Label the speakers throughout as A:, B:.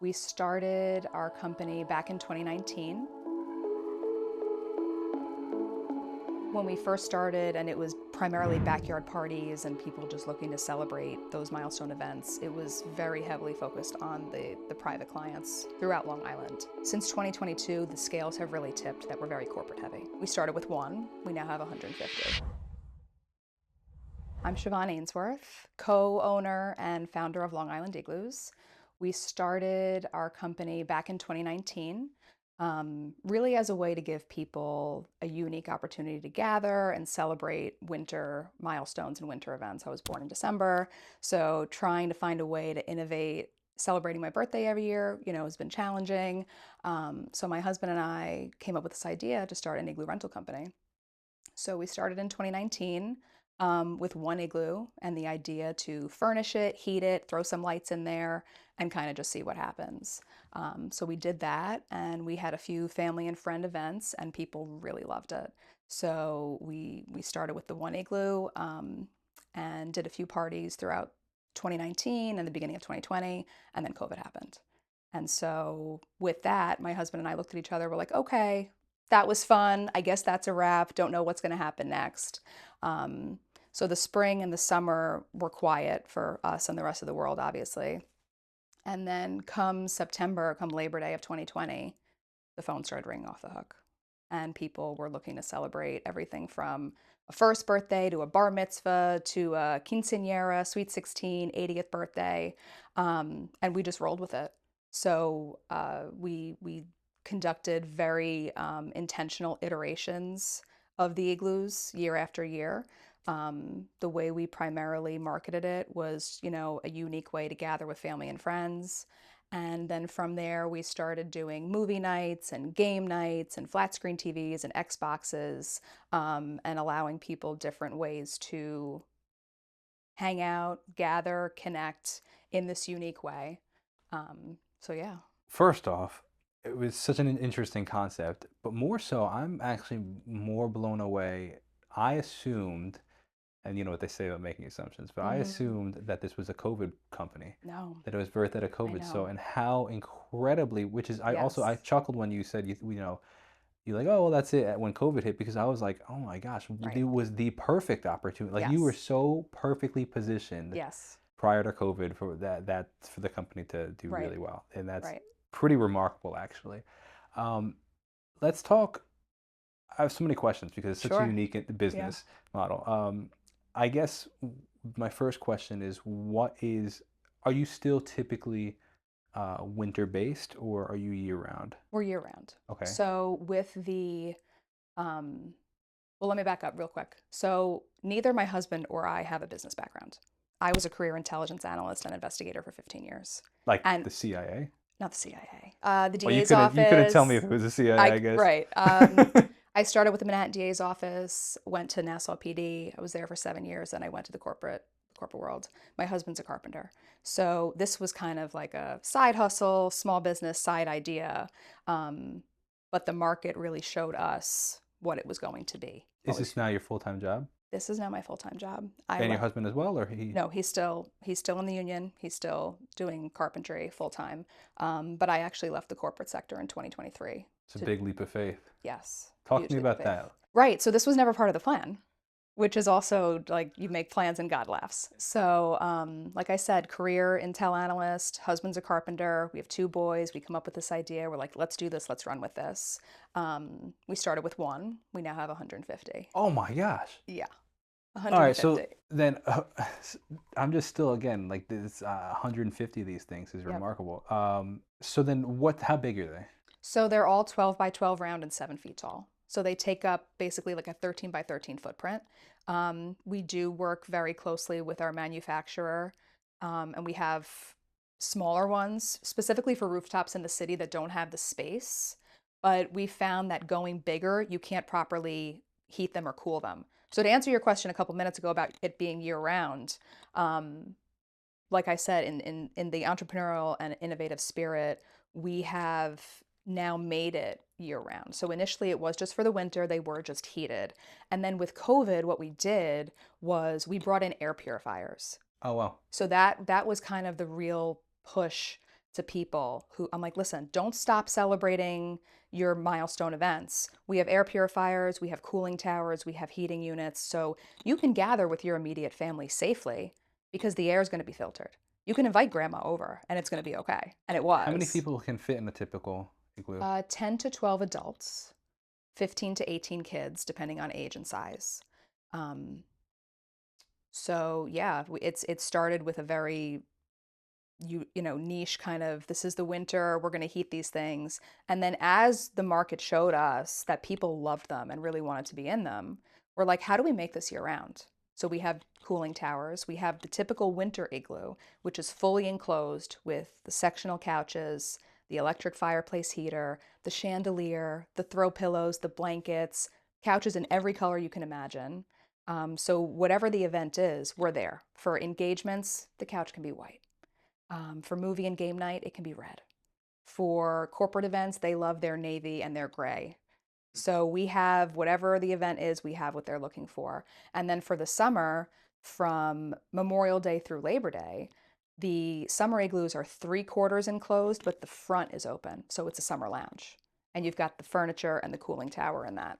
A: We started our company back in 2019. When we first started, and it was primarily backyard parties and people just looking to celebrate those milestone events, it was very heavily focused on the private clients throughout Long Island. Since 2022, the scales have really tipped that we're very corporate heavy. We started with one, we now have 150. I'm Siobhan Ainsworth, co-owner and founder of Long Island Igloos. We started our company back in 2019, really as a way to give people a unique opportunity to gather and celebrate winter milestones and winter events. I was born in December, so trying to find a way to innovate. Celebrating my birthday every year, has been challenging. So my husband and I came up with this idea to start an igloo rental company. So we started in 2019 with one igloo and the idea to furnish it, heat it, throw some lights in there, and kind of just see what happens. So we did that, and we had a few family and friend events, and people really loved it. So we started with the one igloo and did a few parties throughout 2019 and the beginning of 2020, and then COVID happened. And so with that, my husband and I looked at each other, we're like, okay, that was fun. I guess that's a wrap. Don't know what's going to happen next. So the spring and the summer were quiet for us and the rest of the world, obviously. And then come September, come Labor Day of 2020, the phone started ringing off the hook. And people were looking to celebrate everything from a first birthday to a bar mitzvah to a quinceañera, sweet 16, 80th birthday. And we just rolled with it. So we conducted very intentional iterations of the igloos year after year. The way we primarily marketed it was, a unique way to gather with family and friends. And then from there, we started doing movie nights and game nights and flat screen TVs and Xboxes, and allowing people different ways to hang out, gather, connect in this unique way. So yeah.
B: First off, it was such an interesting concept, but more so, I'm actually more blown away. I assumed, and you know what they say about making assumptions, but I
A: Mm,
B: assumed that this was a COVID company,
A: no,
B: that it was birthed out of
A: I
B: COVID. So,
A: know.
B: and how incredibly, which is, I
A: Yes.
B: chuckled when you said, you're like, oh, well, that's it when COVID hit, because I was like, oh my gosh, it
A: Right.
B: was the perfect opportunity. Like you were
A: Yes.
B: so perfectly positioned
A: Yes.
B: prior to COVID for for the company to do
A: Right.
B: really well, and that's
A: Right.
B: pretty remarkable, actually. Um, let's talk. I have so many questions because it's such a
A: Sure.
B: unique
A: Yeah.
B: business model. I guess my first question is, are you still typically winter based, or are you year round?
A: We're year round.
B: Okay.
A: So with the, um, well, let me back up real quick. So neither my husband or I have a business background. I was a career intelligence analyst and investigator for 15 years.
B: Like
A: And
B: the CIA?
A: not the CIA, the
B: Well,
A: DA's
B: you couldn't tell me if
A: office.
B: it was the CIA, I guess.
A: Right. I started with the Manhattan DA's office, went to Nassau PD. I was there for 7 years, and I went to the corporate world. My husband's a carpenter. So this was kind of like a side hustle, small business, side idea. Um, but the market really showed us what it was going to be.
B: Is this now your full-time job?
A: This is now my full-time job. I
B: And your
A: left.
B: husband as well, or he?
A: No, he's still in the union. He's still doing carpentry full time. But I actually left the corporate sector in 2023
B: It's a
A: to,
B: big leap of faith.
A: yes,
B: Talk to
A: huge
B: me
A: leap of
B: about
A: faith.
B: that.
A: Right. So this was never part of the plan, which is also like you make plans and God laughs. So, like I said, career intel analyst, husband's a carpenter. We have two boys. We come up with this idea. We're like, let's do this. Let's run with this. We started with one. We now have 150.
B: Oh my gosh.
A: Yeah,
B: All right, so
A: 150.
B: then I'm just still again like this 150 of these things is
A: Yep.
B: remarkable. So then how big are they?
A: So they're all 12 by 12 round and 7 feet tall. So they take up basically like a 13 by 13 footprint. We do work very closely with our manufacturer, and we have smaller ones specifically for rooftops in the city that don't have the space. But we found that going bigger, you can't properly heat them or cool them. So to answer your question a couple minutes ago about it being year round, um, like I said, in the entrepreneurial and innovative spirit, we have now made it year round. So initially it was just for the winter, they were just heated. And then with COVID, what we did was we brought in air purifiers.
B: Oh wow.
A: So that was kind of the real push to people who I'm like, listen, don't stop celebrating your milestone events. We have air purifiers, we have cooling towers, we have heating units. So you can gather with your immediate family safely because the air is going to be filtered. You can invite grandma over and it's going to be okay. And it
B: How many
A: was.
B: people can fit in a typical igloo?
A: 10 to 12 adults, 15 to 18 kids, depending on age and size. Um, so yeah, it started with a very niche kind of, this is the winter, we're going to heat these things. And then as the market showed us that people loved them and really wanted to be in them, we're like, how do we make this year round? So we have cooling towers. We have the typical winter igloo, which is fully enclosed with the sectional couches, the electric fireplace heater, the chandelier, the throw pillows, the blankets, couches in every color you can imagine. So whatever the event is, we're there. For engagements, the couch can be white. For movie and game night, it can be red. For corporate events, they love their navy and their gray. So we have whatever the event is, we have what they're looking for. And then for the summer, from Memorial Day through Labor Day, the summer igloos are 3/4 enclosed, but the front is open. So it's a summer lounge. And you've got the furniture and the cooling tower in that.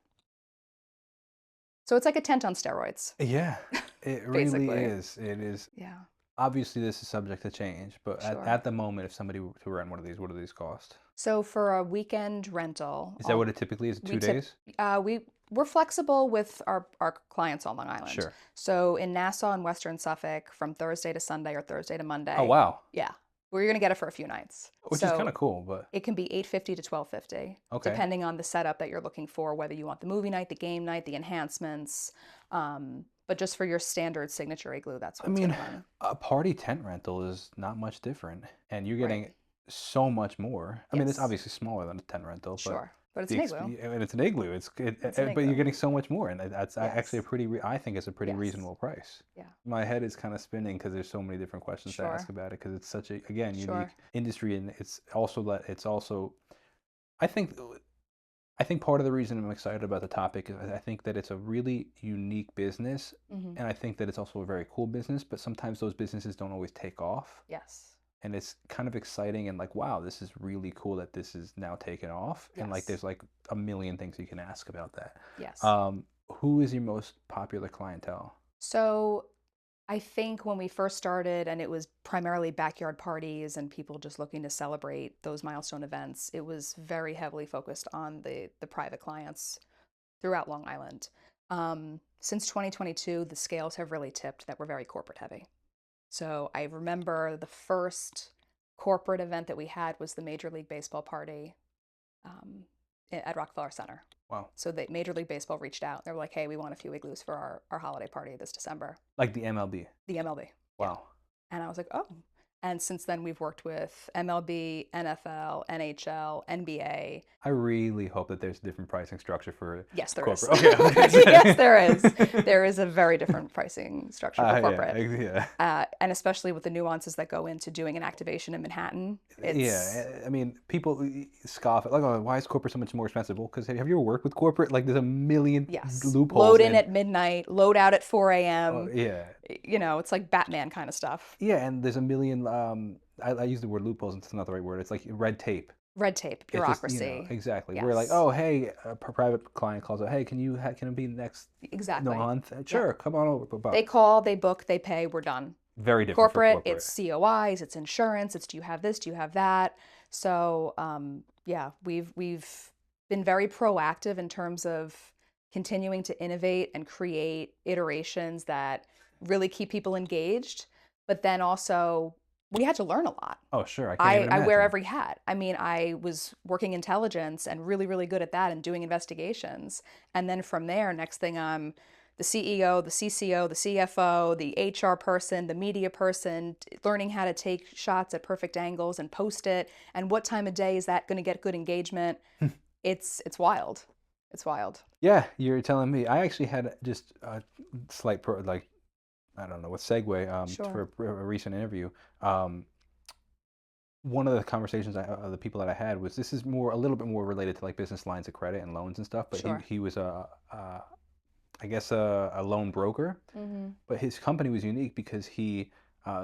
A: So it's like a tent on steroids,
B: Yeah, it really
A: basically.
B: is. It is.
A: Yeah,
B: Obviously, this is subject to change, but
A: sure.
B: at the moment, if somebody were to rent one of these, what do these cost?
A: So for a weekend rental,
B: Is that what it typically is?
A: we
B: Two
A: tip
B: days?
A: we're flexible with our clients on Long Island.
B: Sure.
A: So in Nassau and Western Suffolk, from Thursday to Sunday or Thursday to
B: Oh,
A: Monday,
B: wow.
A: yeah, where you're gonna get it for a few nights.
B: Which is kind
A: So
B: of cool, but
A: it can be 850 to 1250,
B: okay.
A: depending on the setup that you're looking for, whether you want the movie night, the game night, the enhancements. But just for your standard signature igloo, that's
B: I
A: what's
B: mean,
A: gonna run.
B: a party tent rental is not much different, and you're
A: Right.
B: getting so much more. I mean, it's
A: Yes.
B: obviously smaller than a tent rental, but
A: Sure. But it's an igloo.
B: and it's an igloo.
A: It's an
B: But you're
A: igloo.
B: getting so much more, and that's actually a
A: Yes.
B: pretty. I think it's a pretty
A: Yes.
B: reasonable price.
A: Yeah.
B: My head is kind of spinning because there's so many different questions to ask
A: Sure.
B: about it because it's such a again
A: Sure.
B: unique industry, and it's also. I think I think part of the reason I'm excited about the topic is I think that it's a really unique business,
A: Hmm.
B: and I think that it's also a very cool business, but sometimes those businesses don't always take off.
A: Yes.
B: And it's kind of exciting and like, wow, this is really cool that this is now taken off. And like,
A: Yes.
B: there's like a million things you can ask about that.
A: Yes.
B: Who is your most popular clientele?
A: So I think when we first started and it was primarily backyard parties and people just looking to celebrate those milestone events, it was very heavily focused on the private clients throughout Long Island. Since 2022, the scales have really tipped that we're very corporate heavy. So I remember the first corporate event that we had was the Major League Baseball party um, at Rockefeller Center.
B: Wow.
A: So the Major League Baseball reached out. They were like, "Hey, we want a few igloos for our holiday party this December."
B: Like the MLB.
A: The MLB, yeah.
B: Wow.
A: And I was like, "Oh." And since then, we've worked with MLB, NFL, NHL, NBA.
B: I really hope that there's a different pricing structure for
A: Yes, there is.
B: corporate. Okay.
A: Yes, there is.
B: Okay.
A: There is a very different pricing structure for corporate.
B: Yeah.
A: And especially with the nuances that go into doing an activation in Manhattan, it's
B: Yeah, I mean, people scoff at like, oh, why is corporate so much more expensive? Well, because have you ever worked with corporate? Like, there's a million
A: yes,
B: loopholes,
A: load in
B: and
A: at midnight, load out at 4 a.m.
B: yeah,
A: It's like Batman kind of stuff.
B: yeah, and there's a million. I use the word loopholes, and it's not the right word. It's like red tape.
A: Red tape,
B: It's just
A: bureaucracy.
B: exactly. We're like,
A: Yes,
B: oh, hey, a private client calls up. Hey, can it be next
A: exactly.
B: month?
A: Yep.
B: Sure, come on over.
A: They call, they book, they pay, we're done.
B: Very different for
A: Corporate,
B: corporate.
A: it's COIs, it's insurance, it's do you have this, do you have that? So yeah, we've been very proactive in terms of continuing to innovate and create iterations that really keep people engaged. But then also we had to learn a lot.
B: Oh, sure, I can't
A: I,
B: even
A: I wear
B: imagine.
A: every hat. I mean, I was working intelligence and really, really good at that and doing investigations. And then from there, next thing I'm the CEO, the CCO, the CFO, the HR person, the media person, learning how to take shots at perfect angles and post it. And what time of day is that going to get good engagement? It's wild. It's wild.
B: Yeah, you're telling me. I actually had just a slight like I don't know what segue
A: Sure.
B: for a recent interview. Um, One of the conversations the people that I had was this is more a little bit more related to like business lines of credit and loans and stuff. But
A: Sure.
B: he was I guess a loan broker,
A: Hmm.
B: but his company was unique because he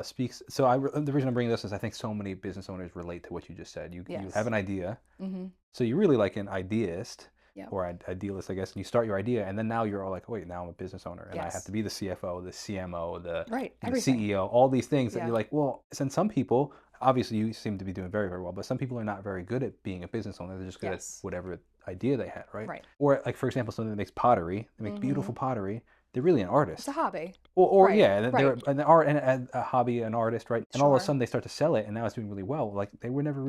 B: speaks. So the reason I'm bringing this is I think so many business owners relate to what you just said. You have
A: Yes.
B: an idea,
A: Mm-hmm.
B: so you're really like an ideist
A: Yep.
B: or idealist, I guess, and you start your idea, and then now you're all like, wait, now I'm a business owner, and I have to
A: Yes.
B: be the CFO, the CMO,
A: Right.
B: the
A: Everything.
B: CEO, all these things that
A: Yeah.
B: you're like, well, and some people, obviously, you seem to be doing very, very well, but some people are not very good at being a business owner. They're just good at
A: Yes.
B: whatever idea they had, right?
A: Right.
B: Or like, for example, something that makes pottery, they make
A: Mm-hmm.
B: beautiful pottery. They're really an
A: It's a
B: artist.
A: hobby.
B: Or
A: Right.
B: yeah, and they're
A: Right.
B: an art and a hobby, an artist, right? And all of a
A: Sure.
B: sudden they start to sell it, and now it's doing really well. Like
A: Right.
B: they were never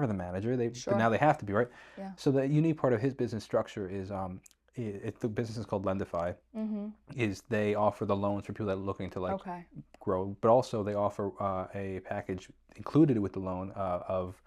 B: the manager. But now
A: Sure.
B: they have to be, right?
A: Yeah.
B: So the unique part of his business structure is the business is called Lendify.
A: Mm-hmm.
B: Is they offer the loans for people that are looking to like
A: Okay.
B: grow, but also they offer a package included with the loan of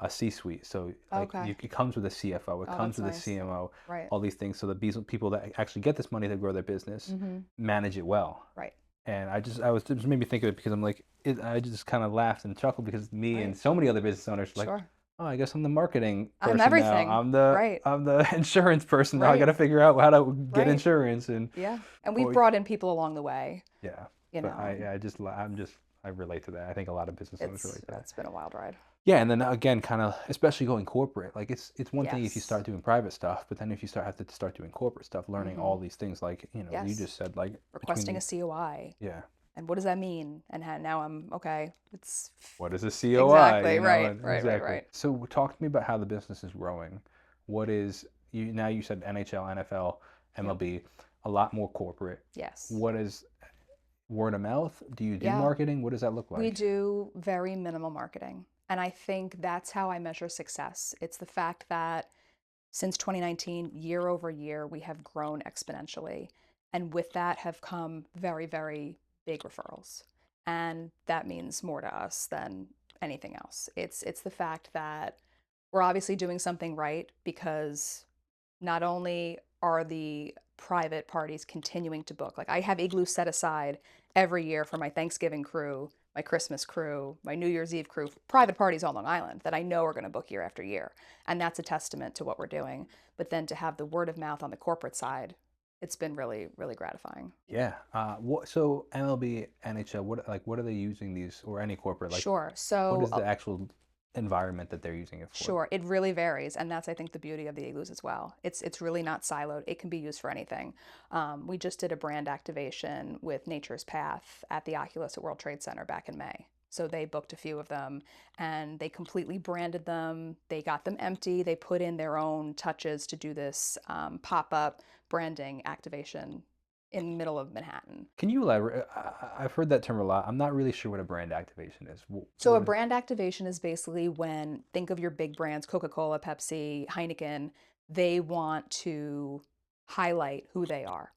B: a C-suite. So like
A: Okay.
B: it comes with a CFO, it
A: Oh,
B: comes
A: that's
B: with a
A: nice.
B: CMO,
A: Right.
B: all these things. So that these people that actually get this money to grow their business
A: Mm-hmm.
B: manage it well.
A: Right.
B: And I was just made me think of it because I'm like, I just kind of laughed and chuckled because me and
A: Right.
B: so many other business owners are like,
A: Sure.
B: oh, I guess I'm the marketing
A: I'm
B: person now.
A: everything. Right.
B: I'm the insurance person now. I got
A: Right.
B: to figure out how to get
A: Right.
B: insurance and
A: Yeah. And we've
B: or
A: brought in people along the way,
B: yeah.
A: you
B: But
A: know.
B: I relate to that. I think a lot of business owners relate to that.
A: It's been a wild ride.
B: Yeah, and then again, kind of especially going corporate. Like it's one thing if you
A: Yes.
B: start doing private stuff, but then if you have to start doing corporate stuff, learning
A: Mm-hmm.
B: all these things, like you
A: Yes.
B: just said, like between
A: Requesting a
B: the
A: COI.
B: yeah.
A: And what does that mean? And now I'm okay. It's
B: What is a COI?
A: exactly right. Right. Right.
B: Exactly.
A: Right.
B: So talk to me about how the business is growing. What is you now? You said NHL, NFL,
A: Yep.
B: MLB, a lot more corporate.
A: Yes.
B: What is word of mouth? Do you do
A: Yeah.
B: marketing? What does that look
A: We
B: like?
A: do very minimal marketing. And I think that's how I measure success. It's the fact that since 2019, year over year, we have grown exponentially. And with that have come very, very big referrals. And that means more to us than anything else. It's the fact that we're obviously doing something right because not only are the private parties continuing to book, like I have Igloo set aside every year for my Thanksgiving crew, my Christmas crew, my New Year's Eve crew, private parties on Long Island that I know are going to book year after year. And that's a testament to what we're doing. But then to have the word of mouth on the corporate side, it's been really, really gratifying.
B: Yeah. So MLB, NHL, what are they using these or any corporate like?
A: Sure.
B: What
A: So
B: is the actual environment that they're using it for?
A: sure, it really varies, and that's I think the beauty of the igloos as well. It's really not siloed. It can be used for anything. We just did a brand activation with Nature's Path at the Oculus at World Trade Center back in May. So they booked a few of them, and they completely branded them. They got them empty. They put in their own touches to do this pop-up branding activation in the middle of Manhattan.
B: Can you elaborate? I've heard that term a lot. I'm not really sure what a brand activation is.
A: So a brand activation is basically when think of your big brands, Coca-Cola, Pepsi, Heineken, they want to highlight who they are.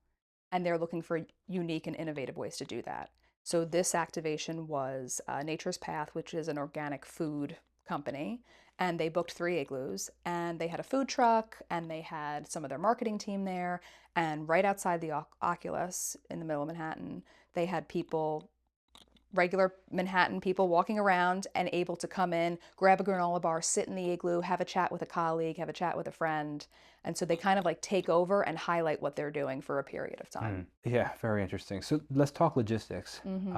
A: And they're looking for unique and innovative ways to do that. So this activation was Nature's Path, which is an organic food company, and they booked 3 igloos, and they had a food truck, and they had some of their marketing team there, and right outside the Oculus in the middle of Manhattan, they had people, regular Manhattan people walking around and able to come in, grab a granola bar, sit in the igloo, have a chat with a colleague, have a chat with a friend. And so they kind of like take over and highlight what they're doing for a period of time.
B: Yeah, very interesting. So let's talk logistics.
A: Mm-hmm.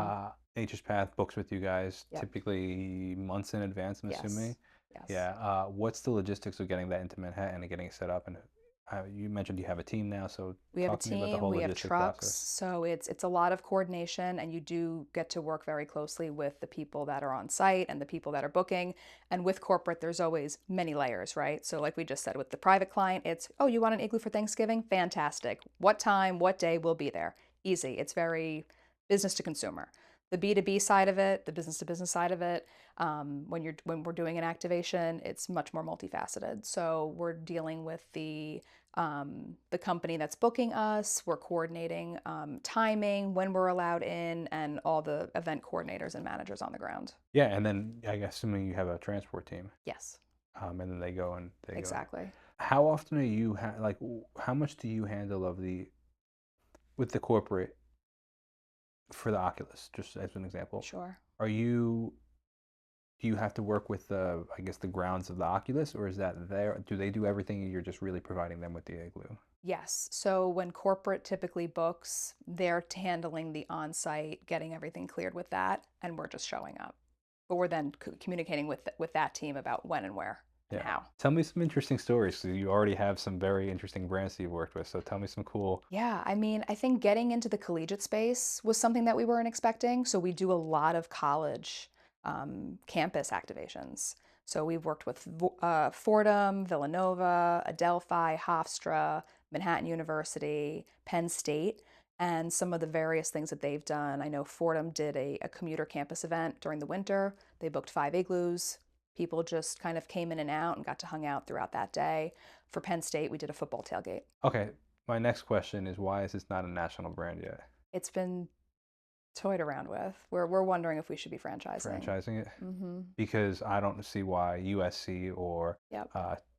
B: Nature's Path books with you guys
A: Yep.
B: typically months in advance, I'm
A: Yes.
B: assuming.
A: Yes.
B: Yeah. What's the logistics of getting that into Manhattan and getting it set up? And you mentioned you have a team now, so
A: We have a
B: talk to me about the
A: team,
B: whole
A: we have
B: logistic
A: trucks,
B: process.
A: so it's a lot of coordination, and you do get to work very closely with the people that are on site and the people that are booking. And with corporate, there's always many layers, right? So like we just said with the private client, it's, oh, you want an igloo for Thanksgiving? Fantastic. What time, what day, we'll be there. Easy. It's very business to consumer. The B2B side of it, the business to business side of it, when we're doing an activation, it's much more multifaceted. So we're dealing with the company that's booking us. We're coordinating timing, when we're allowed in, and all the event coordinators and managers on the ground.
B: Yeah, and then I guess assuming you have a transport team,
A: Yes,
B: and then they go.
A: exactly.
B: How often are you how much do you handle of the with the corporate for the Oculus, just as an example?
A: Sure.
B: Are you do you have to work with the, I guess, the grounds of the Oculus, or is that there? Do they do everything and you're just really providing them with the Igloo?
A: Yes. So when corporate typically books, they're handling the on-site, getting everything cleared with that, and we're just showing up. But we're then communicating with that team about when and where and
B: Yeah.
A: how.
B: Tell me some interesting stories. So you already have some very interesting brands that you've worked with. So tell me some cool.
A: Yeah, I mean, I think getting into the collegiate space was something that we weren't expecting. So we do a lot of college campus activations. So we've worked with Fordham, Villanova, Adelphi, Hofstra, Manhattan University, Penn State, and some of the various things that they've done. I know Fordham did a commuter campus event during the winter. They booked 5 igloos. People just kind of came in and out and got to hang out throughout that day. For Penn State, we did a football tailgate.
B: Okay. My next question is, why is this not a national brand yet?
A: It's been toyed around with. We're wondering if we should be franchising.
B: Franchising it?
A: Mm-hmm.
B: Because I don't see why USC or
A: Yep.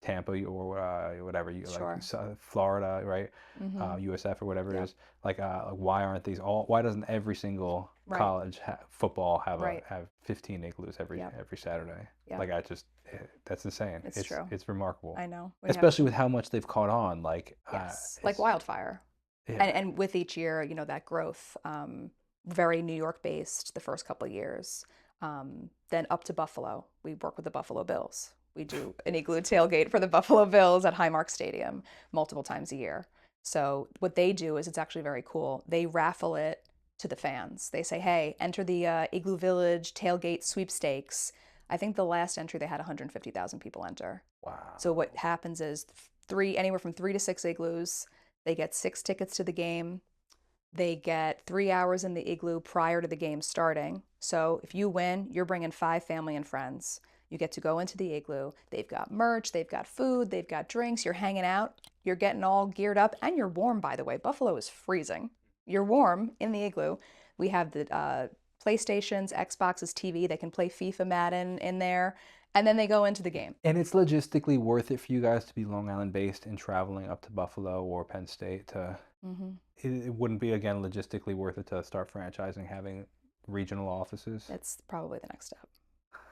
B: Tampa or whatever you like,
A: Sure.
B: Florida, right?
A: Mm-hmm.
B: USF or whatever it
A: Yep.
B: is. Like, why aren't these all? Why doesn't every single
A: Right.
B: college football
A: Right.
B: have 15 igloos
A: Yep.
B: every Saturday?
A: Yep.
B: Like that's insane.
A: It's true.
B: It's remarkable,
A: I know. We have
B: especially with how much they've caught on. Like
A: yes, like
B: it's
A: wildfire.
B: yeah.
A: And with each year, that growth, very New York based the first couple of years. Then up to Buffalo. We work with the Buffalo Bills. We do an igloo tailgate for the Buffalo Bills at Highmark Stadium multiple times a year. So what they do is it's actually very cool. They raffle it to the fans. They say, "Hey, enter the Igloo Village tailgate sweepstakes." I think the last entry they had 150,000 people enter. So
B: Wow.
A: what happens is anywhere from 3 to 6 igloos. They get 6 tickets to the game. They get 3 hours in the igloo prior to the game starting. So if you win, you're bringing 5 family and friends. You get to go into the igloo. They've got merch, they've got food, they've got drinks. You're hanging out. You're getting all geared up, and you're warm, by the way. Buffalo is freezing. You're warm in the igloo. We have the PlayStations, Xboxes, TV. They can play FIFA, Madden in there, and then they go into the game.
B: And it's logistically worth it for you guys to be Long Island based and traveling up to Buffalo or Penn State to.
A: Hmm.
B: It wouldn't be again logistically worth it to start franchising, having regional offices.
A: It's probably the next step.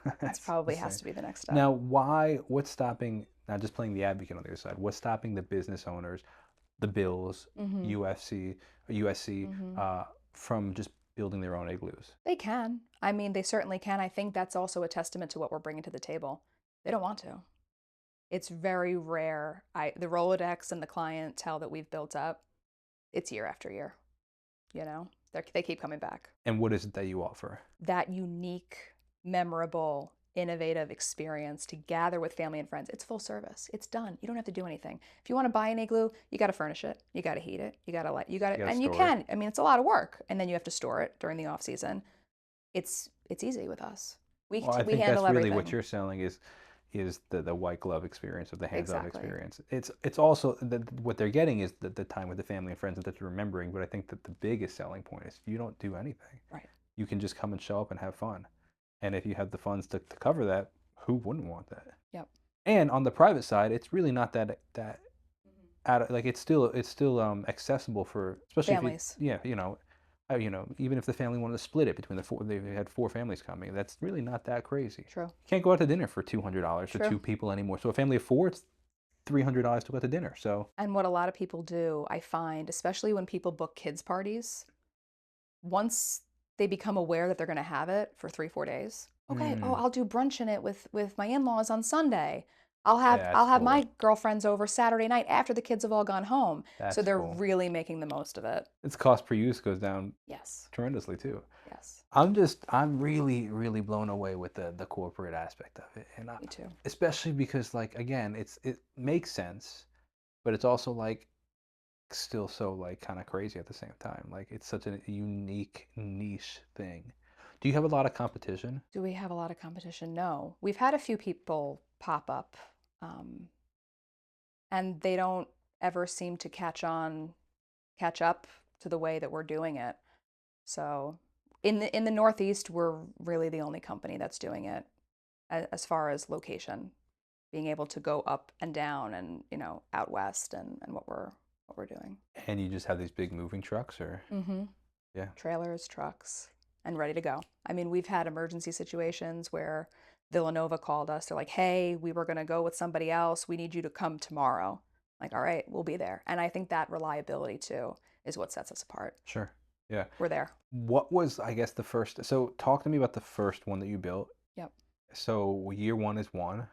A: It's
B: That's
A: probably has
B: insane.
A: to be the next step.
B: Now, why? What's stopping? Now, just playing the advocate on the other side. What's stopping the business owners, the Bills,
A: Hmm.
B: UFC, USC,
A: Hmm.
B: from just building their own igloos?
A: They can. I mean, they certainly can. I think that's also a testament to what we're bringing to the table. They don't want to. It's very rare. The Rolodex and the clientele that we've built up, it's year after year. They keep coming back.
B: And what is it that you offer?
A: That unique, memorable, innovative experience to gather with family and friends. It's full service. It's done. You don't have to do anything. If you want to buy an igloo, you got to furnish it. You got to heat it. You got to
B: You got to
A: and you
B: store it.
A: can. I mean, it's a lot of work, and then you have to store it during the off season. It's easy with us.
B: Well, I
A: We
B: think that's
A: handle
B: really what
A: everything.
B: you're selling is the white glove experience of the hands-on
A: Exactly.
B: experience. It's also what they're getting is the time with the family and friends that they're remembering. But I think that the biggest selling point is you don't do anything.
A: Right.
B: You can just come and show up and have fun. And if you have the funds to cover that, who wouldn't want that?
A: Yep.
B: And on the private side, it's really not that
A: Mhm.
B: out of, like it's still accessible for, especially if you,
A: Families.
B: yeah, even if the family wanted to split it between the four, they had 4 families coming. That's really not that crazy.
A: True.
B: You can't go out to dinner for $200 for
A: True.
B: 2 people anymore. So a family of 4, it's $300 to go out to dinner. So
A: And what a lot of people do, I find, especially when people book kids' parties, once they become aware that they're going to have it for 3, 4 days, okay, oh,
B: mm,
A: I'll do brunch in it with my in-laws on Sunday.
B: that's
A: I'll have
B: cool.
A: my girlfriends over Saturday night after the kids have all gone home. So
B: That's
A: they're
B: cool.
A: really making the most of it.
B: Its cost per use goes down
A: Yes.
B: tremendously too.
A: Yes.
B: I'm really, really blown away with the corporate aspect of it, and
A: Me too.
B: especially because, like, again, it makes sense, but it's also like still so like kind of crazy at the same time. Like it's such a unique niche thing. Do you have a lot of competition?
A: Do we have a lot of competition? No. We've had a few people pop up, um, and they don't ever seem to catch up to the way that we're doing it. So in the Northeast, we're really the only company that's doing it as far as location, being able to go up and down and out west and what we're doing.
B: And you just have these big moving trucks, or
A: Mm-hmm.
B: yeah,
A: Trailers, trucks, and ready to go. I mean, we've had emergency situations where Villanova called us. They're like, hey, we were going to go with somebody else. We need you to come tomorrow. Like, all right, we'll be there. And I think that reliability too is what sets us apart.
B: Sure. Yeah.
A: We're there.
B: What was, I guess, the first? So talk to me about the first one that you built.
A: Yep.
B: So year one is one.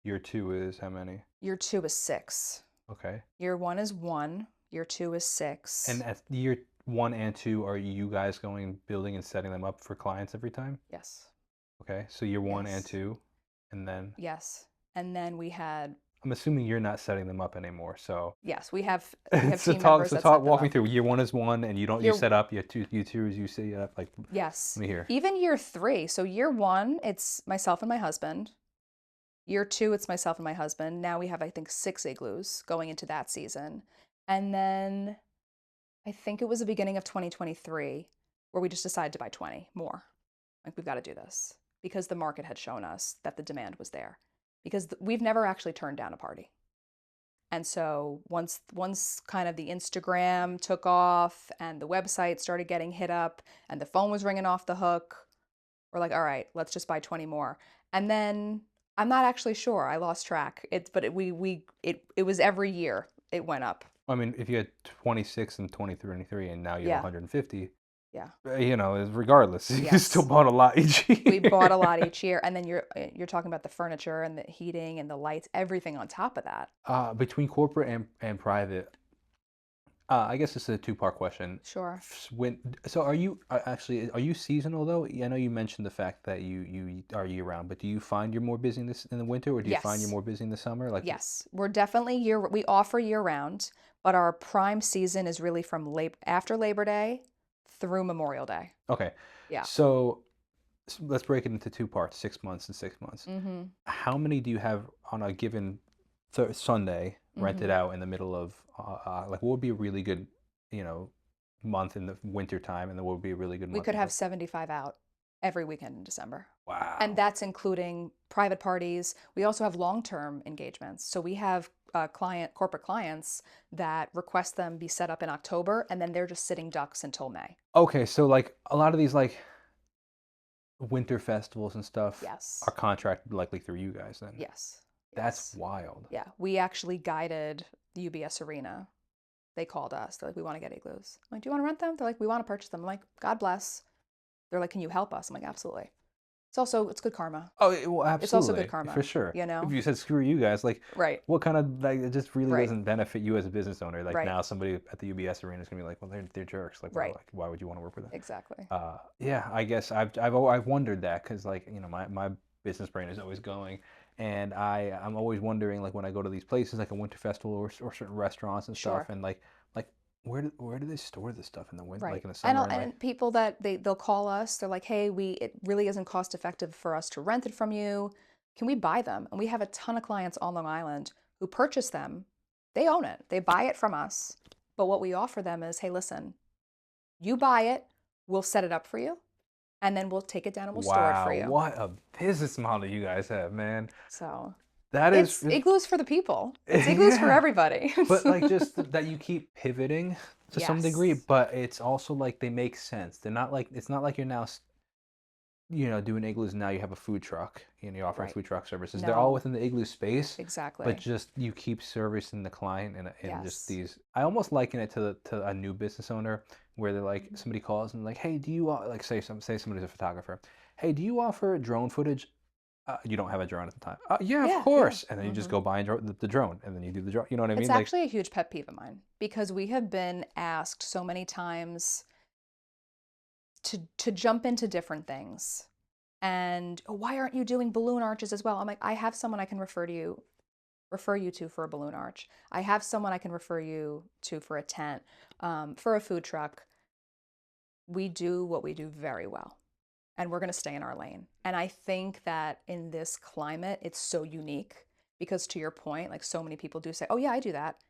B: Year two is how many?
A: Year 2 is 6.
B: Okay.
A: Year 1 is 1. Year 2 is
B: And
A: 6.
B: at year one and two, are you guys going building and setting them up for clients every time?
A: Yes.
B: Okay. So year one and
A: Yes.
B: two, and then
A: Yes. And then we had,
B: I'm assuming you're not setting them up anymore. So
A: yes, we have
B: so
A: team members that set them
B: walk me
A: up.
B: through. Year one is one, and you
A: Year
B: set up. Year two is you set up. Like,
A: Yes.
B: let me hear.
A: Even year 3. So year 1, it's myself and my husband. Year 2, it's myself and my husband. Now we have, I think, 6 igloos going into that season. And then I think it was the beginning of 2023 where we just decided to buy 20 more. Like, we've got to do this because the market had shown us that the demand was there. Because we've never actually turned down a party. And so once kind of the Instagram took off and the website started getting hit up and the phone was ringing off the hook, we're like, all right, let's just buy 20 more. And then I'm not actually sure. I lost track. It was every year it went up.
B: I mean, if you had 26 and 23, and now you have
A: Yeah.
B: 150,
A: Yeah.
B: regardless, you still
A: Yes.
B: bought a lot each year.
A: We bought a lot each year, and then you're talking about the furniture and the heating and the lights, everything on top of that.
B: Between corporate and private, I guess this is a two-part question.
A: Sure.
B: So are you seasonal though? I know you mentioned the fact that you are year-round, but do you find you're more busy in the winter, or do you find you're
A: Yes.
B: more busy in the summer? Like,
A: Yes. We're definitely we offer year round, but our prime season is really from after Labor Day through Memorial Day.
B: okay,
A: Yeah.
B: so let's break it into two parts: 6 months and 6 months.
A: Mm-hmm.
B: How many do you have on a given Sunday rented
A: Mm-hmm.
B: out in the middle of like what would be a really good, you know, month in the winter time, and then what would be a really good
A: We
B: month
A: could
B: in
A: have
B: the
A: 75 out every weekend in December. And
B: wow.
A: that's including private parties. We also have long-term engagements. So we have corporate clients that request them be set up in October, and then they're just sitting ducks until May.
B: Okay, so like a lot of these like winter festivals and stuff are
A: Yes.
B: contracted likely through you guys then.
A: Yes.
B: That's
A: Yes.
B: wild.
A: Yeah. We actually guided the UBS Arena. They called us. They're like, we want to get igloos. I'm like, do you want to rent them? They're like, we want to purchase them. I'm like, God bless. They're like, can you help us? I'm like, absolutely. It's good karma.
B: Oh, well,
A: It's also good
B: absolutely, for
A: karma,
B: sure.
A: you
B: If
A: know?
B: you said screw you guys, like,
A: Right.
B: what kind of like it just really
A: Right.
B: doesn't benefit you as a business owner. Like
A: Right.
B: now, somebody at the UBS arena is gonna be like, well, they're jerks.
A: Right.
B: Why would you want to work with them?
A: Exactly.
B: Yeah, I guess I've wondered that because like my business brain is always going, and I'm always wondering like when I go to these places like a winter festival or certain restaurants and stuff,
A: Sure.
B: and like where do they store this stuff in the winter, like
A: Right.
B: in the
A: And
B: summer, and like
A: and people that they'll call us, they're like, "Hey, it really isn't cost effective for us to rent it from you. Can we buy them?" And we have a ton of clients on Long Island who purchase them. They own it. They buy it from us. But what we offer them is, "Hey, listen, you buy it, we'll set it up for you, and then we'll take it down and we'll store it for
B: wow,
A: you."
B: what a business model you guys have, man.
A: So,
B: That
A: it's
B: is
A: igloos for the people. It's igloos for
B: yeah.
A: everybody.
B: But like just that you keep pivoting to some degree,
A: Yes.
B: but it's also like they make sense. They're not like it's not like you're now doing igloos and now you have a food truck, you're offering
A: Right.
B: food truck services. They're all
A: No,
B: within the igloo space, but
A: exactly.
B: just you keep servicing the client in just
A: Yes.
B: these. I almost liken it to a new business owner where they're like
A: Mhm.
B: somebody calls and like, hey, do you like say somebody's a photographer, hey, do you offer drone footage? You don't have a drone at the time. Yeah, of
A: Yeah, yeah.
B: course. And then you just
A: Hmm.
B: go buy the drone, and then you do the drone. You know what I
A: It's
B: mean? Like,
A: actually a huge pet peeve of mine because we have been asked so many times to jump into different things. And "Oh, why aren't you doing balloon arches as well?" I'm like, I have someone I can refer you to for a balloon arch. I have someone I can refer you to for a tent, for a food truck. We do what we do very well, and we're going to stay in our lane. And I think that in this climate, it's so unique because to your point, like so many people do say, "Oh yeah, I do that."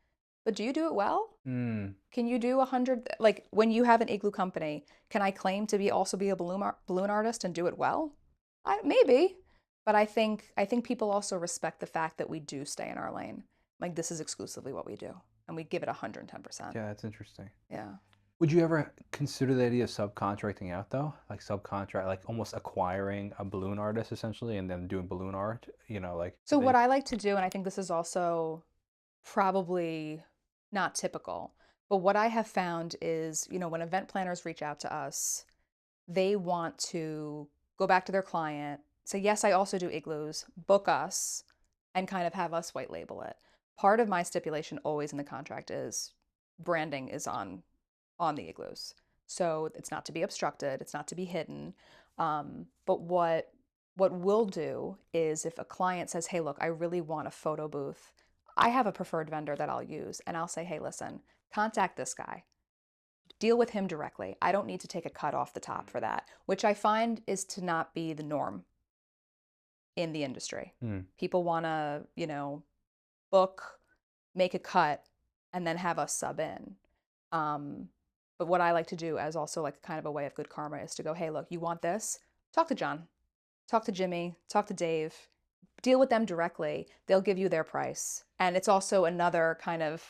A: But do you do it well?
B: mm,
A: Can you do 100, like when you have an igloo company, can I claim to also be a balloon artist and do it well? Maybe, but I think people also respect the fact that we do stay in our lane. Like this is exclusively what we do, and we give it 110%.
B: yeah, that's interesting.
A: Yeah.
B: Would you ever consider the idea of subcontracting out though? Like subcontract, like almost acquiring a balloon artist essentially, and then doing balloon art. Like
A: So what
B: they.
A: I like to do, and I think this is also probably not typical, but what I have found is, when event planners reach out to us, they want to go back to their client, say, yes, I also do igloos, book us, and kind of have us white label it. Part of my stipulation always in the contract is branding is on the igloos. So it's not to be obstructed, it's not to be hidden. But what we'll do is if a client says, hey, look, I really want a photo booth, I have a preferred vendor that I'll use, and I'll say, hey, listen, contact this guy. Deal with him directly. I don't need to take a cut off the top for that, which I find is to not be the norm in the industry.
B: Hmm.
A: People want to, book, make a cut, and then have us sub in. Um, but what I like to do as also like kind of a way of good karma is to go, hey, look, you want this? Talk to John, talk to Jimmy, talk to Dave, deal with them directly. They'll give you their price. And it's also another kind of,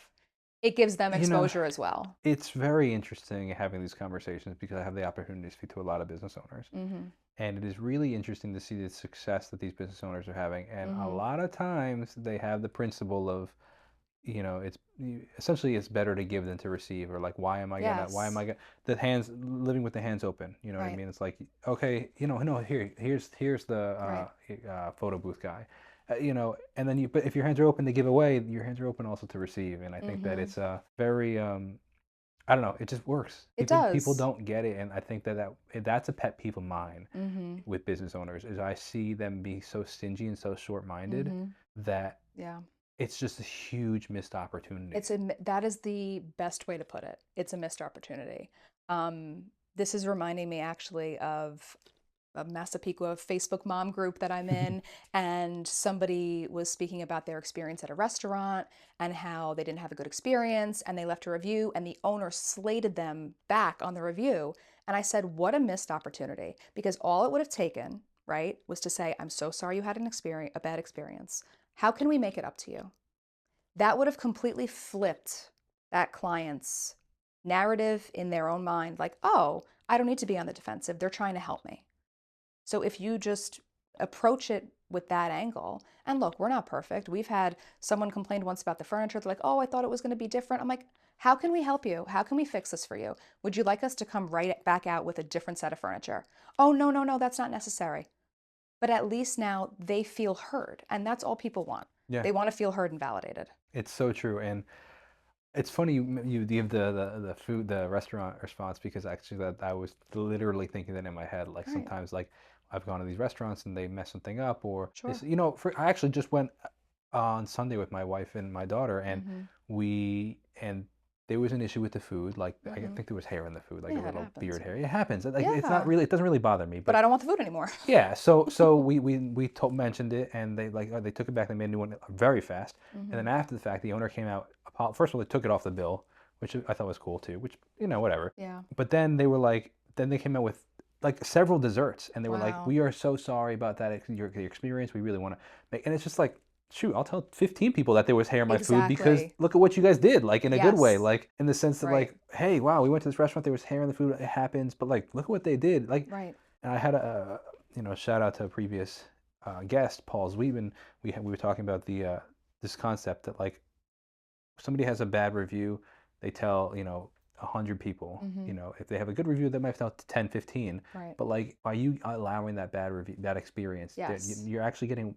A: it gives them
B: You know,
A: exposure as well.
B: it's very interesting having these conversations because I have the opportunity to speak to a lot of business owners.
A: Mm-hmm.
B: And it is really interesting to see the success that these business owners are having. And a
A: Mm-hmm.
B: lot of times they have the principle of, essentially it's better to give than to receive, or like, why am
A: Yes.
B: I gonna, the hands, living with the hands open, you know what I
A: Right.
B: mean? It's like, okay, no, here's the
A: Right.
B: photo booth guy. And then but if your hands are open to give away, your hands are open also to receive. And I think that
A: Mm-hmm.
B: it's very, I don't know. It just works.
A: It
B: People
A: does.
B: don't get it, and I think that's a pet peeve of mine
A: Mm-hmm.
B: with business owners is I see them be so stingy and so short-minded
A: Mm-hmm.
B: that
A: Yeah.
B: it's just a huge missed opportunity.
A: That is the best way to put it. It's a missed opportunity. Um, this is reminding me actually of a Massapequa Facebook mom group that I'm in, and somebody was speaking about their experience at a restaurant and how they didn't have a good experience, and they left a review, and the owner slated them back on the review. And I said, what a missed opportunity, because all it would have taken, right, was to say, I'm so sorry you had a bad experience. How can we make it up to you? That would have completely flipped that client's narrative in their own mind, like, oh, I don't need to be on the defensive. They're trying to help me. So if you just approach it with that angle, and look, we're not perfect. We've had someone complained once about the furniture. They're like, oh, I thought it was going to be different. I'm like, how can we help you? How can we fix this for you? Would you like us to come right back out with a different set of furniture? Oh, no, no, no, that's not necessary. But at least now they feel heard. And that's all people want.
B: Yeah,
A: They want to feel heard and validated.
B: it's so true. And it's funny you give the food, the restaurant response, because actually that I was literally thinking that in my head. Like
A: Right.
B: sometimes, like I've gone to these restaurants and they mess something up, or
A: Sure.
B: I actually just went on Sunday with my wife and my daughter, and
A: Mm-hmm.
B: and there was an issue with the food. Like I
A: Mm-hmm.
B: think there was hair in the food, like a
A: Yeah, it
B: little
A: happens.
B: beard hair. It happens. Like it's not
A: Yeah.
B: really, it doesn't really bother me,
A: But
B: but
A: I don't want the food anymore.
B: yeah. So we mentioned it, and they took it back. They made a new one very fast, and
A: Mm-hmm.
B: then after the fact, the owner came out. First of all, they took it off the bill, which I thought was cool too. Which whatever.
A: Yeah.
B: But then they were like, then they came out with like several desserts, and they were like,
A: Wow.
B: "We are so sorry about that your experience. We really want to make." And it's just like, shoot, I'll tell 15 people that there was hair in my food because
A: Exactly.
B: look at what you guys did, like in a good way,
A: Yes.
B: like in the sense that
A: Right.
B: like, hey, wow, we went to this restaurant, there was hair in the food, it happens, but like, look at what they did, like.
A: Right.
B: And I had shout out to a previous guest, Paul Zwiebin. We were talking about this concept that like somebody has a bad review, they tell 100 people.
A: Mm-hmm.
B: If they have a good review, they might tell 10, 15.
A: Right.
B: But like by you allowing that bad review, that experience,
A: Yes.
B: you're actually getting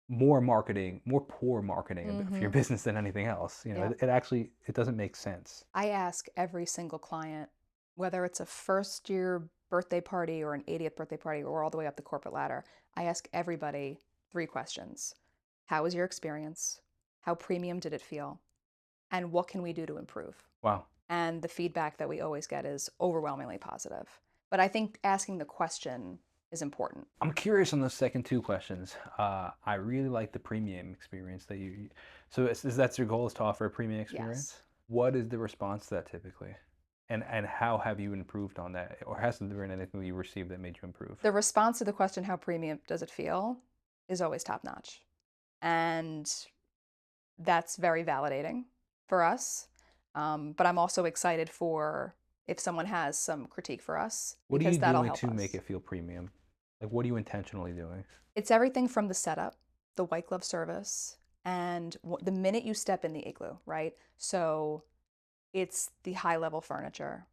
B: more marketing, more poor marketing for your
A: Mm-hmm.
B: business than anything else.
A: Yeah.
B: It actually it doesn't make sense.
A: I ask every single client, whether it's a first year birthday party or an 80th birthday party or all the way up the corporate ladder, I ask everybody three questions. How was your experience? How premium did it feel? And what can we do to improve?
B: Wow.
A: And the feedback that we always get is overwhelmingly positive. But I think asking the question is important.
B: I'm curious on those second two questions. I really like the premium experience that you. So is that's your goal is to offer a premium
A: Yes.
B: experience? What is the response to that typically? And how have you improved on that? Or hasn't there been anything you received that made you improve?
A: The response to the question, how premium does it feel, is always top notch. And that's very validating for us. But I'm also excited for if someone has some critique for us,
B: What are
A: because
B: you
A: that'll
B: doing
A: help
B: to make
A: us.
B: it feel premium? Like, what are you intentionally doing?
A: It's everything from the setup, the white glove service, and the minute you step in the igloo, right? So it's the high level furniture.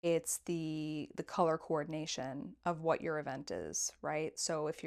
A: It's the color coordination of what your event is, right? So if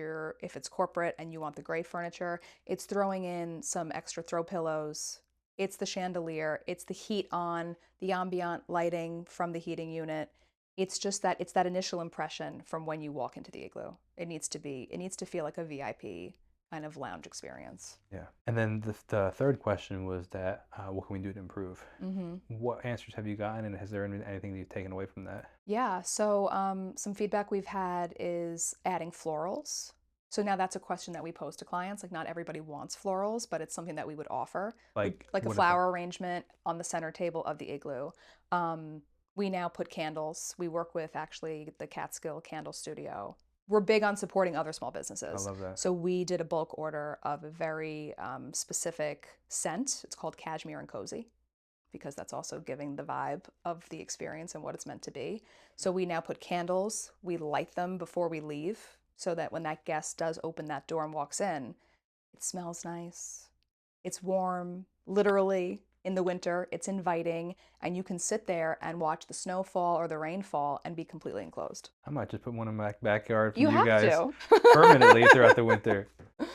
A: it's corporate and you want the gray furniture, it's throwing in some extra throw pillows. It's the chandelier, it's the heat on, the ambient lighting from the heating unit. It's that initial impression from when you walk into the igloo. It needs to feel like a VIP kind of lounge experience.
B: Yeah. And then the third question was that what can we do to improve?
A: Mm-hmm.
B: What answers have you gotten, and has there been anything that you've taken away from that?
A: Yeah, so some feedback we've had is adding florals. So now that's a question that we pose to clients. Like, not everybody wants florals, but it's something that we would offer,
B: Like,
A: like a
B: what is that?
A: flower arrangement on the center table of the igloo. Um, we now put candles. We work with actually the Catskill Candle Studio. We're big on supporting other small
B: I
A: businesses.
B: love that.
A: So we did a bulk order of a very specific scent. It's called Cashmere and Cozy, because that's also giving the vibe of the experience and what it's meant to be. So we now put candles, we light them before we leave so that when that guest does open that door and walks in, it smells nice. It's warm, literally in the winter, it's inviting, and you can sit there and watch the snowfall or the rainfall and be completely enclosed.
B: I might just put one in my backyard for
A: You
B: you
A: have
B: guys
A: to.
B: permanently throughout the winter.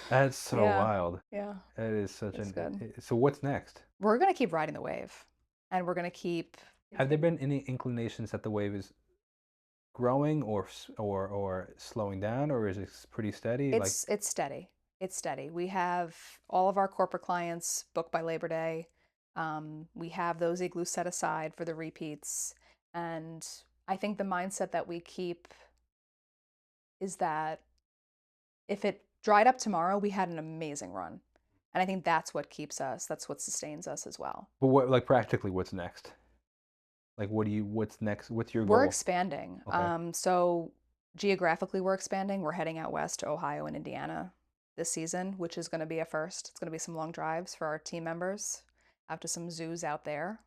B: That's so
A: Yeah,
B: wild.
A: yeah,
B: That is such
A: it's
B: an.
A: good.
B: So what's next?
A: We're going to keep riding the wave, and we're going to keep
B: Have there
A: continue.
B: been any inclinations that the wave is growing or slowing down, or is it pretty steady? Like,
A: It's steady. It's steady. We have all of our corporate clients booked by Labor Day. We have those igloos set aside for the repeats, and I think the mindset that we keep is that if it dried up tomorrow, we had an amazing run, and I think that's what keeps us. That's what sustains us as well.
B: but what, like, practically, what's next? Like, what's next? What's your
A: We're
B: goal?
A: expanding.
B: Okay.
A: So geographically, we're expanding. We're heading out west to Ohio and Indiana this season, which is going to be a first. It's going to be some long drives for our team members out to some zoos out there.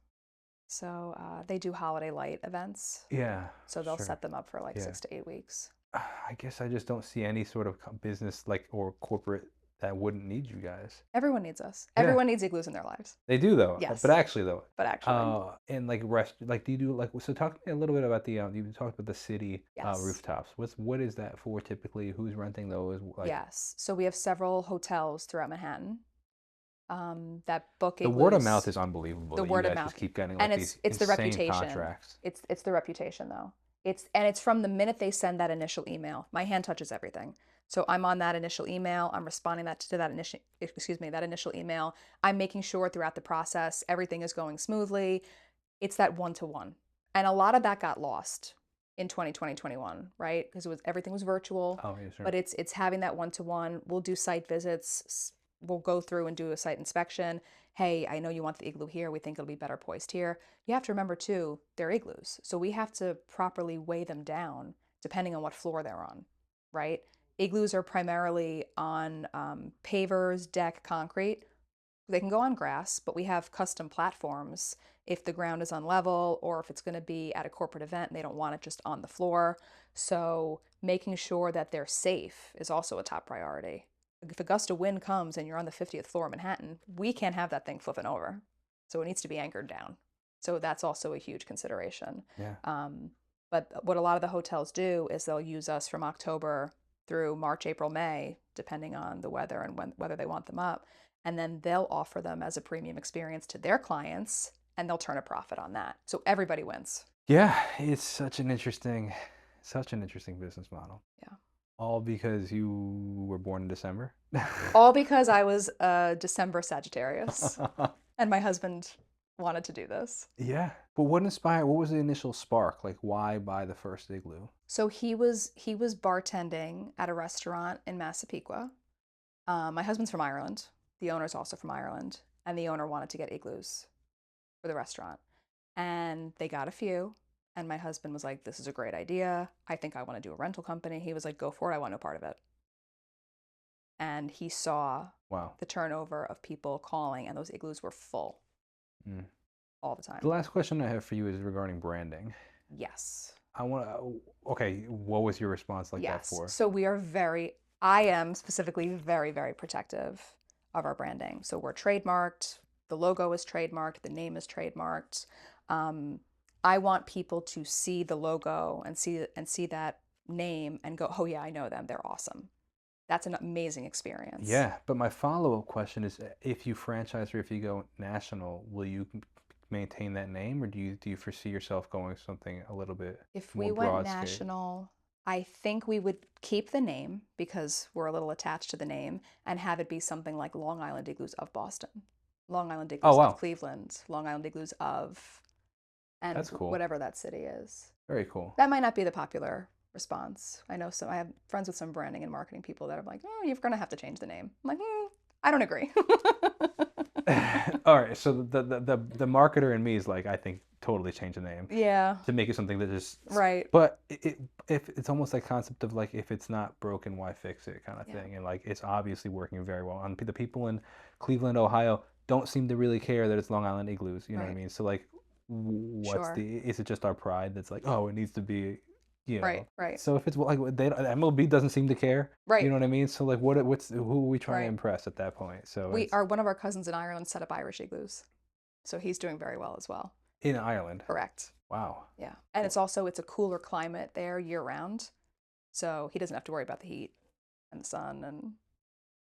A: So they do holiday light events.
B: Yeah,
A: So they'll
B: sure.
A: set them up for like
B: Yeah.
A: 6 to 8 weeks.
B: I guess I just don't see any sort of business like or corporate that wouldn't need you guys.
A: Everyone needs us.
B: Yeah,
A: Everyone needs igloos in their lives.
B: they do though. But
A: Yes,
B: actually though,
A: but actually,
B: and like like do you do like so? Talk to me a little bit about the you talked about the city
A: yes.
B: rooftops. What is that for typically? Who's renting those? Like
A: Yes. So we have several hotels throughout Manhattan that book
B: the word of mouth
A: igloos.
B: is unbelievable
A: The
B: that you
A: word of
B: guys just
A: mouth,
B: keep getting
A: and
B: like these
A: it's the
B: insane
A: reputation.
B: contracts.
A: It's the reputation though. It's from the minute they send that initial email. My hand touches everything. So I'm on that initial email. I'm responding that initial email. I'm making sure throughout the process everything is going smoothly. It's that one to one, and a lot of that got lost in 2020, 21, right? Because everything was virtual,
B: Oh yeah, sure.
A: but it's having that one to one. We'll do site visits. We'll go through and do a site inspection. Hey, I know you want the igloo here. We think it'll be better poised here. You have to remember too, they're igloos. So we have to properly weigh them down depending on what floor they're on, right? Igloos are primarily on pavers, deck, concrete. They can go on grass, but we have custom platforms if the ground is unlevel or if it's going to be at a corporate event and they don't want it just on the floor. So making sure that they're safe is also a top priority. If a gust of wind comes and you're on the 50th floor of Manhattan, we can't have that thing flipping over. So it needs to be anchored down. So that's also a huge consideration.
B: Yeah.
A: But what a lot of the hotels do is they'll use us from October through March, April, May, depending on the weather and whether they want them up. And then they'll offer them as a premium experience to their clients and they'll turn a profit on that. So everybody wins.
B: Yeah, it's such an interesting business model.
A: Yeah.
B: All because you were born in December?
A: All because I was a December Sagittarius and my husband wanted to do this.
B: Yeah. But what was the initial spark? Like, why buy the first igloo?
A: So he was bartending at a restaurant in Massapequa. My husband's from Ireland. The owner's also from Ireland, and the owner wanted to get igloos for the restaurant. And they got a few, and my husband was like, "This is a great idea. I think I want to do a rental company." He was like, "Go for it. I want no part of it." And he saw
B: Wow.
A: the turnover of people calling, and those igloos were full
B: Mm.
A: all the
B: The
A: time.
B: last question I have for you is regarding branding.
A: Yes.
B: I want to. Okay, what was your response like that
A: Yes.
B: for?
A: So we are I am specifically very, very protective of our branding. So we're trademarked, the logo is trademarked, the name is trademarked. Um, I want people to see the logo and see that name and go, oh yeah, I know them. They're awesome. That's an amazing experience.
B: Yeah, but my follow-up question is, if you franchise or if you go national, will you maintain that name, or do you foresee yourself going something a little bit
A: If
B: more
A: we went
B: broad scale?
A: national, I think we would keep the name because we're a little attached to the name and have it be something like Long Island Igloos of Boston, Long Island
B: Oh
A: Igloos of
B: wow,
A: Cleveland, Long Island Igloos of, and
B: that's cool.
A: whatever that city is.
B: Very cool.
A: That might not be the popular response. I know some, I have friends with some branding and marketing people that are like, oh, you're going to have to change the name. I'm like, I don't agree.
B: All right, so the marketer in me is like, I think totally change the name
A: Yeah,
B: to make it something that just.
A: right.
B: But if it's almost like concept of like, if it's not broken, why fix it kind of
A: Yeah,
B: thing, and like it's obviously working very well. And the people in Cleveland, Ohio, don't seem to really care that it's Long Island Igloos. You know what I
A: right.
B: mean? So like, what's
A: Sure.
B: the? Is it just our pride that's like, oh, it needs to be, you
A: Right,
B: know?
A: right,
B: So if it's like MLB doesn't seem to care. You
A: right,
B: know what I mean? So like, what's who are we trying to
A: right.
B: impress at that point? So
A: We
B: it's
A: are one of our cousins in Ireland set up Irish igloos, so he's doing very well as well.
B: in Ireland.
A: Correct.
B: Wow.
A: Yeah, and it's a cooler climate there year round, so he doesn't have to worry about the heat and the sun and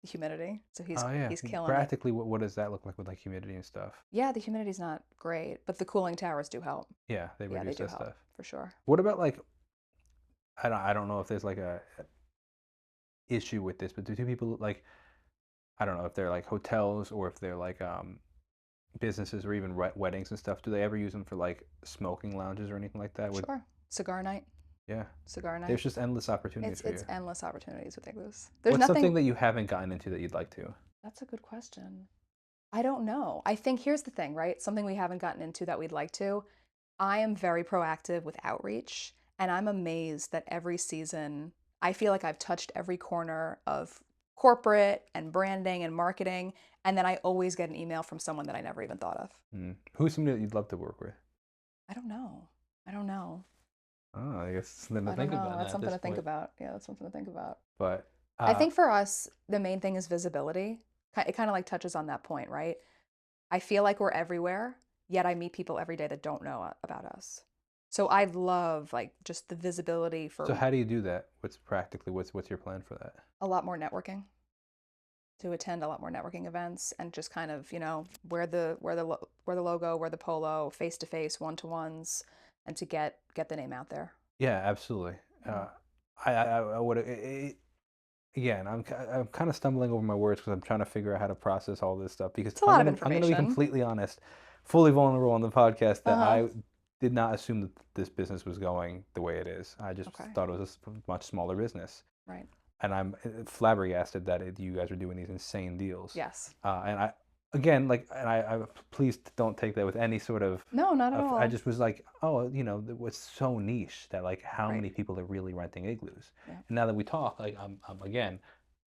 A: the humidity. So
B: Oh yeah.
A: he's killing it.
B: Practically, what does that look like with like humidity and stuff?
A: Yeah, the humidity's not great, but the cooling towers do help.
B: Yeah, they
A: Yeah, they
B: reduce
A: do
B: that
A: help
B: stuff.
A: for sure.
B: What about like, I don't know if there's like a issue with this, but do people like, I don't know if they're like hotels or if they're like businesses or even weddings and stuff, do they ever use them for like smoking lounges or anything like that? Would
A: Sure. Cigar night,
B: Yeah.
A: cigar
B: There's
A: night.
B: just endless opportunities for
A: It's
B: you.
A: endless opportunities with igloos. There's
B: What's
A: nothing.
B: something that you haven't gotten into that you'd like to?
A: That's a good question. I don't know. I think here's the thing, right? Something we haven't gotten into that we'd like to. I am very proactive with outreach, and I'm amazed that every season I feel like I've touched every corner of corporate and branding and marketing, and then I always get an email from someone that I never even thought of.
B: Who's somebody that you'd love to work with?
A: I don't know. I don't know.
B: Oh, I guess something to
A: I don't
B: think
A: know.
B: about
A: That's
B: now at
A: something
B: this
A: to think
B: point.
A: about. Yeah, that's something to think about.
B: But
A: I
B: uh,
A: think for us, the main thing is visibility. It kind of like touches on that point, right? I feel like we're everywhere, yet I meet people every day that don't know about us. So I love like just the visibility
B: so
A: for
B: how do you do that? What's your plan for that?
A: a lot more networking, to attend a lot more networking events and just kind of, wear the logo, wear the polo, face to face, one to ones, and to get the name out there.
B: Yeah, absolutely.
A: Yeah.
B: I would again. I'm kind of stumbling over my words because I'm trying to figure out how to process all this stuff because
A: It's a lot of
B: I'm gonna be
A: information.
B: completely honest, fully vulnerable on the podcast that
A: Uh-huh.
B: I did not assume that this business was going the way it is. I just
A: Okay.
B: thought it was a much smaller business,
A: Right.
B: and I'm flabbergasted that you guys are doing these insane deals.
A: Yes.
B: And I again like, and I please don't take that with any sort of.
A: No, not at
B: I
A: all.
B: just was like, oh, it was so niche that like how
A: Right.
B: many people are really renting igloos.
A: Yeah.
B: And now that we talk, like I'm again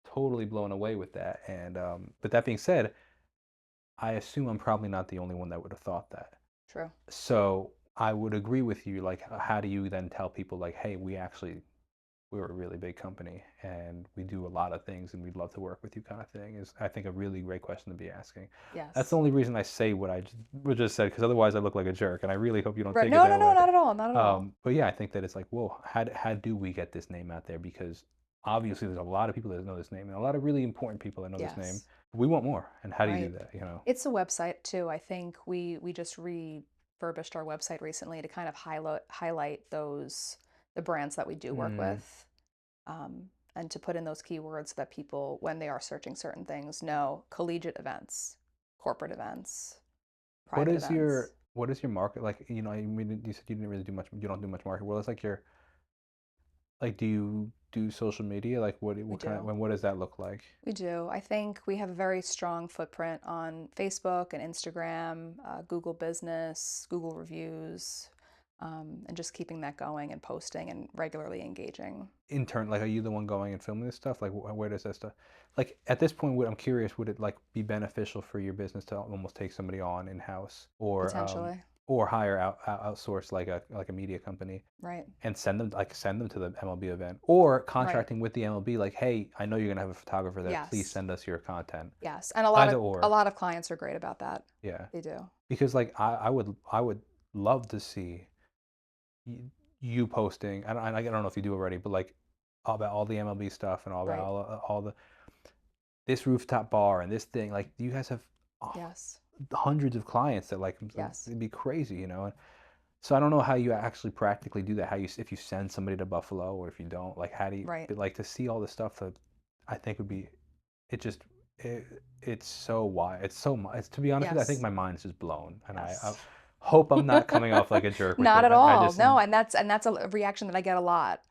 B: totally blown away with that. And but that being said, I assume I'm probably not the only one that would have thought that.
A: True.
B: So I would agree with you. Like, how do you then tell people like, hey, we're a really big company and we do a lot of things and we'd love to work with you kind of thing is, I think, a really great question to be asking. That's the
A: Yes.
B: only reason I say what I just said, because otherwise I look like a jerk, and I really hope you don't
A: Right.
B: take it
A: No, no,
B: that
A: no,
B: way.
A: not at all. Not at all.
B: But yeah, I think that it's like, whoa, how do we get this name out there? Because obviously there's a lot of people that know this name and a lot of really important people that know this name.
A: Yes.
B: We want more. And how do you do
A: Right.
B: that? You know?
A: It's a website too. I think we just refurbished our website recently to kind of highlight the brands that we do work
B: Mm.
A: with, and to put in those keywords so that people, when they are searching certain things, know collegiate events, corporate events, private events.
B: What is your market like? I mean, you said you didn't really do much. You don't do much market. What is like your like? Do you do social media? Like,
A: We
B: what kind of
A: do.
B: what does that look like?
A: We do. I think we have a very strong footprint on Facebook and Instagram, Google Business, Google Reviews, and just keeping that going and posting and regularly engaging.
B: Like, are you the one going and filming this stuff? Like, where does that stuff? Like, at this point, I'm curious, would it like be beneficial for your business to almost take somebody on in house,
A: Potentially.
B: or hire outsource like a media company
A: Right.
B: and send them to the MLB event, or
A: Right.
B: contracting with the MLB like, hey, I know you're gonna have a photographer there. Please
A: Yes.
B: send us your content.
A: Yes. And a lot
B: Either
A: of a
B: or,
A: lot of clients are great about that.
B: yeah.
A: They do.
B: Because like I would love to see you posting. I don't know if you do already, but like all about all the MLB stuff and all about
A: Right.
B: all the this rooftop bar and this thing. Like you guys have oh,
A: Yes.
B: hundreds of clients that like
A: Yes.
B: it'd be crazy, you know. So I don't know how you actually practically do that. How you if you send somebody to Buffalo or if you don't. Like how do you
A: Right.
B: but like to see all this stuff that I think would be it just it, it's so wide. It's so much. It's, to be honest with you, I think
A: Yes.
B: my mind is just blown, and I
A: Yes.
B: hope I'm not coming off like a jerk with
A: Not
B: it.
A: at
B: I
A: all.
B: just
A: No,
B: am.
A: and that's a reaction that I get a lot.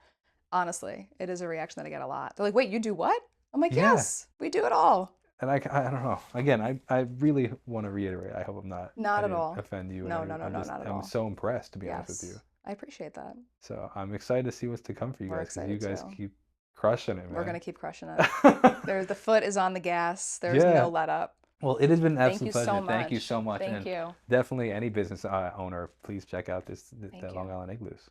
A: Honestly, it is a reaction that I get a lot. They're like, "Wait, you do what?" I'm like,
B: Yeah,
A: "Yes, we do it all."
B: and I don't know. Again, I really want to reiterate. I hope I
A: Not at
B: didn't
A: all.
B: offend you, and
A: No, no, no,
B: I'm
A: no,
B: just
A: not at
B: I'm
A: all.
B: so impressed to be honest with you.
A: Yes. I appreciate that.
B: So I'm excited to see what's to come for you
A: We're
B: guys because you
A: excited
B: guys
A: too.
B: keep crushing it,
A: We're
B: man.
A: gonna keep crushing it. The foot is on the gas. There's no
B: Yeah.
A: let up.
B: Well, it has been an
A: Thank
B: absolute
A: you
B: pleasure.
A: so
B: Thank you
A: much.
B: so much,
A: Thank
B: and
A: you.
B: definitely any business owner, please check out the
A: Thank
B: Long
A: you.
B: Island Igloos.